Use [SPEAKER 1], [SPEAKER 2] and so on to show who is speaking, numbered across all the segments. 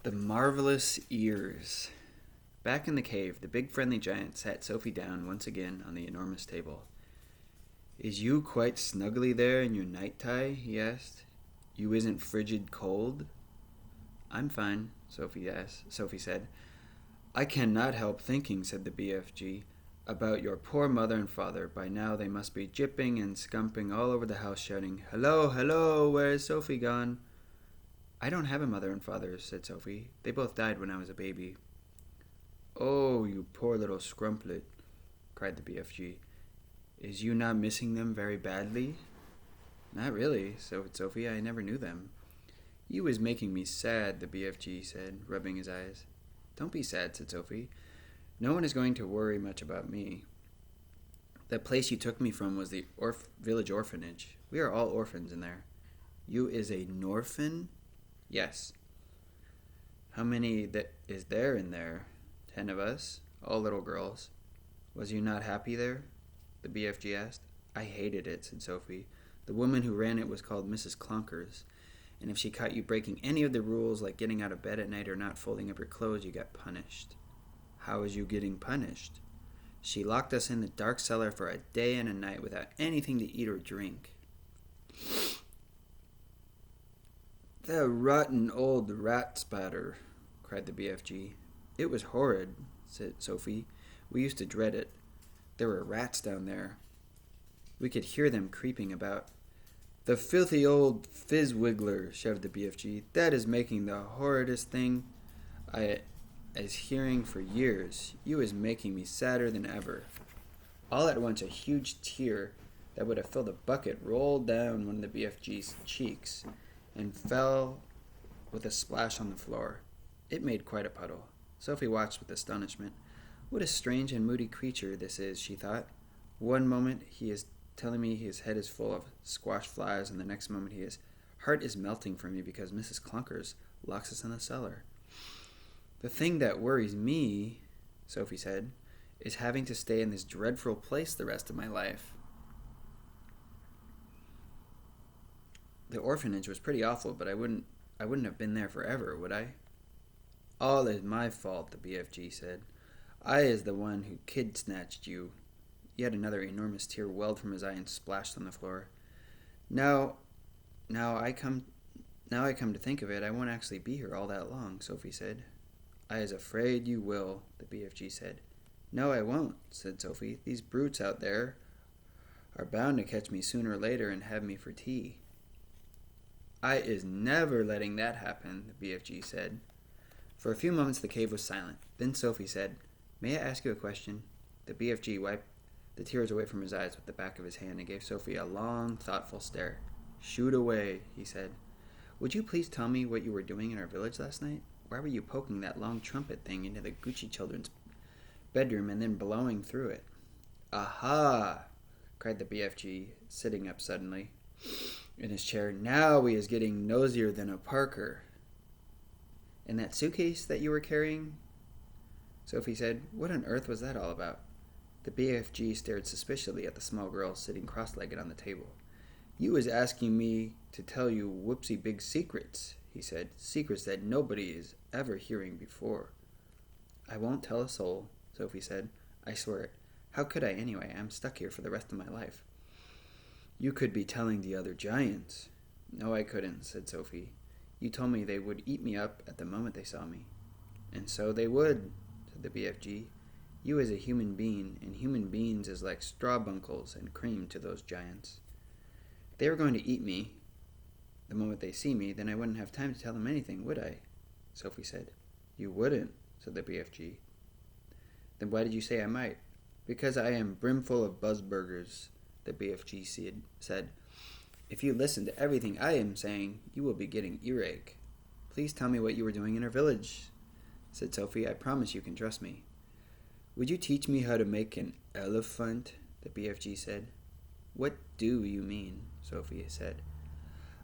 [SPEAKER 1] The marvelous ears. Back in the cave, the big friendly giant sat Sophie down once again on the enormous table. Is you quite snuggly there in your night tie? He asked. You isn't frigid cold? I'm fine, Sophie said. I cannot help thinking, said the BFG, about your poor mother and father. By now they must be jipping and scumping all over the house, shouting, Hello, hello, where is Sophie gone? I don't have a mother and father, said Sophie. They both died when I was a baby. Oh, you poor little scrumplet, cried the BFG. Is you not missing them very badly? Not really, said Sophie. I never knew them. You is making me sad, the BFG said, rubbing his eyes. Don't be sad, said Sophie. No one is going to worry much about me. That place you took me from was the village orphanage. We are all orphans in there. You is a norphan? Yes. How many is there in there? 10 of us, all little girls. Was you not happy there? The BFG asked. I hated it, said Sophie. The woman who ran it was called Mrs. Clunkers, and if she caught you breaking any of the rules, like getting out of bed at night or not folding up your clothes, you got punished. How was you getting punished? She locked us in the dark cellar for a day and a night without anything to eat or drink. The rotten old rat spatter, cried the BFG. It was horrid, said Sophie. We used to dread it. There were rats down there. We could hear them creeping about. The filthy old fizzwiggler, shouted the BFG. That is making the horridest thing I is hearing for years. You is making me sadder than ever. All at once a huge tear that would have filled a bucket rolled down one of the BFG's cheeks and fell with a splash on the floor. It made quite a puddle. Sophie watched with astonishment. What a strange and moody creature this is, she thought. One moment he is telling me his head is full of squash flies, and the next moment his heart is melting for me because Mrs. Clunkers locks us in the cellar. The thing that worries me, Sophie said, is having to stay in this dreadful place the rest of my life. The orphanage was pretty awful, but I wouldn't have been there forever, would I? All is my fault, the BFG said. I is the one who kid-snatched you. Yet another enormous tear welled from his eye and splashed on the floor. Now I come to think of it, I won't actually be here all that long, Sophie said. I is afraid you will, the BFG said. No, I won't, said Sophie. These brutes out there are bound to catch me sooner or later and have me for tea. I is never letting that happen, the BFG said. For a few moments the cave was silent. Then Sophie said, May I ask you a question? The BFG wiped the tears away from his eyes with the back of his hand and gave Sophie a long, thoughtful stare. Shoot away, he said. Would you please tell me what you were doing in our village last night? Why were you poking that long trumpet thing into the Gucci children's bedroom and then blowing through it? Aha! Cried the BFG, sitting up suddenly in his chair. Now he is getting nosier than a Parker. And that suitcase that you were carrying? Sophie said. What on earth was that all about? The BFG stared suspiciously at the small girl sitting cross-legged on the table. You was asking me to tell you whoopsie big secrets, he said. Secrets that nobody is ever hearing before. I won't tell a soul, Sophie said. I swear it. How could I anyway? I'm stuck here for the rest of my life. You could be telling the other giants. No, I couldn't, said Sophie. You told me they would eat me up at the moment they saw me. And so they would, said the BFG. You is a human being, and human beings is like straw bunkles and cream to those giants. If they were going to eat me the moment they see me, then I wouldn't have time to tell them anything, would I? Sophie said. You wouldn't, said the BFG. Then why did you say I might? Because I am brimful of buzzburgers, the BFG said. If you listen to everything I am saying, you will be getting earache. Please tell me what you were doing in our village, said Sophie. I promise you can trust me. Would you teach me how to make an elephant? The BFG said. What do you mean? Sophie said.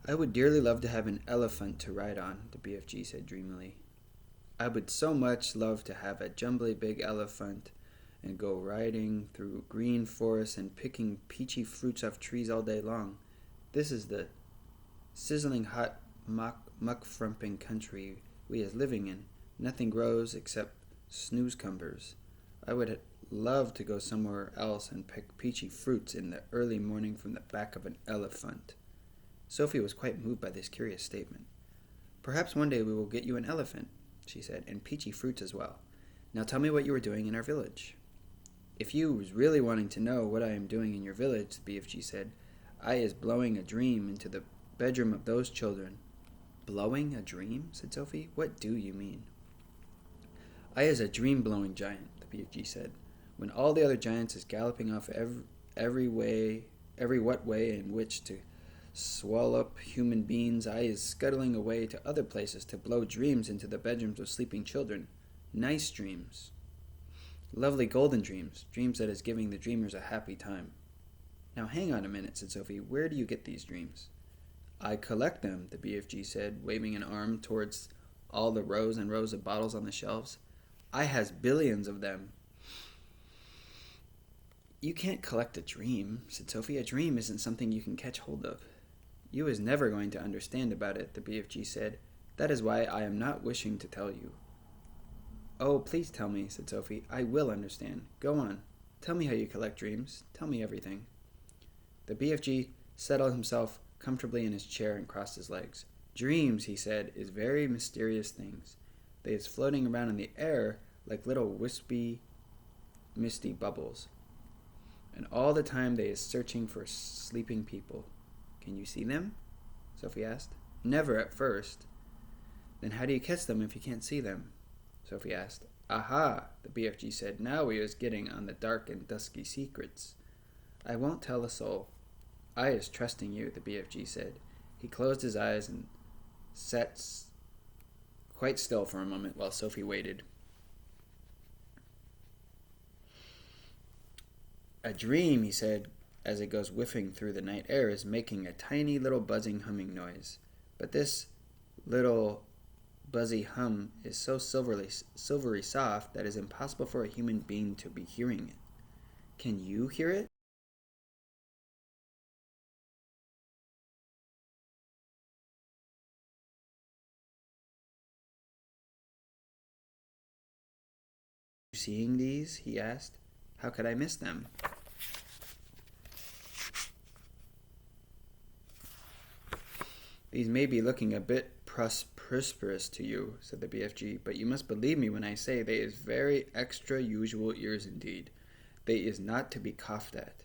[SPEAKER 1] I would dearly love to have an elephant to ride on, the BFG said dreamily. I would so much love to have a jumbly big elephant and go riding through green forests and picking peachy fruits off trees all day long. This is the sizzling hot muck-frumping country we is living in. Nothing grows except snooze-cumbers. I would love to go somewhere else and pick peachy fruits in the early morning from the back of an elephant. Sophie was quite moved by this curious statement. Perhaps one day we will get you an elephant, she said, and peachy fruits as well. Now tell me what you are doing in our village. If you was really wanting to know what I am doing in your village, the BFG said, I is blowing a dream into the bedroom of those children. Blowing a dream? Said Sophie. What do you mean? I is a dream-blowing giant, the BFG said. When all the other giants is galloping off every what way in which to swallow up human beings, I is scuttling away to other places to blow dreams into the bedrooms of sleeping children. Nice dreams. Lovely golden dreams. Dreams that is giving the dreamers a happy time. Now hang on a minute, said Sophie. Where do you get these dreams? I collect them, the BFG said, waving an arm towards all the rows and rows of bottles on the shelves. I has billions of them. You can't collect a dream, said Sophie. A dream isn't something you can catch hold of. You is never going to understand about it, the BFG said. That is why I am not wishing to tell you. Oh, please tell me, said Sophie. I will understand. Go on. Tell me how you collect dreams. Tell me everything. The BFG settled himself comfortably in his chair and crossed his legs. Dreams, he said, is very mysterious things. They is floating around in the air like little wispy, misty bubbles. And all the time they is searching for sleeping people. Can you see them? Sophie asked. Never at first. Then how do you catch them if you can't see them? Sophie asked. Aha, the BFG said. Now we is getting on the dark and dusky secrets. I won't tell a soul. I is trusting you, the BFG said. He closed his eyes and sat quite still for a moment while Sophie waited. A dream, he said, as it goes whiffing through the night air, is making a tiny little buzzing humming noise. But this little buzzy hum is so silvery soft that it is impossible for a human being to be hearing it. Can you hear it? Seeing these? He asked. How could I miss them? These may be looking a bit prosperous to you, said the BFG, but you must believe me when I say they is very extra usual ears indeed. They is not to be coughed at.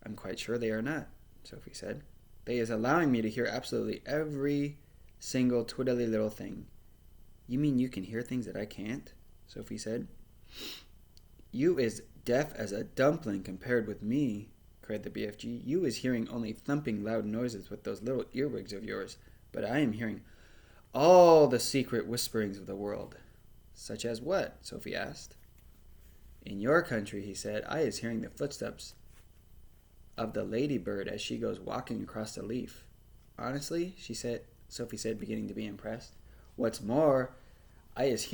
[SPEAKER 1] I'm quite sure they are not, Sophie said. They is allowing me to hear absolutely every single twiddly little thing. You mean you can hear things that I can't? Sophie said. You is deaf as a dumpling compared with me, cried the BFG. You is hearing only thumping loud noises with those little earwigs of yours, but I am hearing all the secret whisperings of the world. Such as what? Sophie asked. In your country, he said, I is hearing the footsteps of the ladybird as she goes walking across the leaf. Honestly, Sophie said, beginning to be impressed. What's more, I is hearing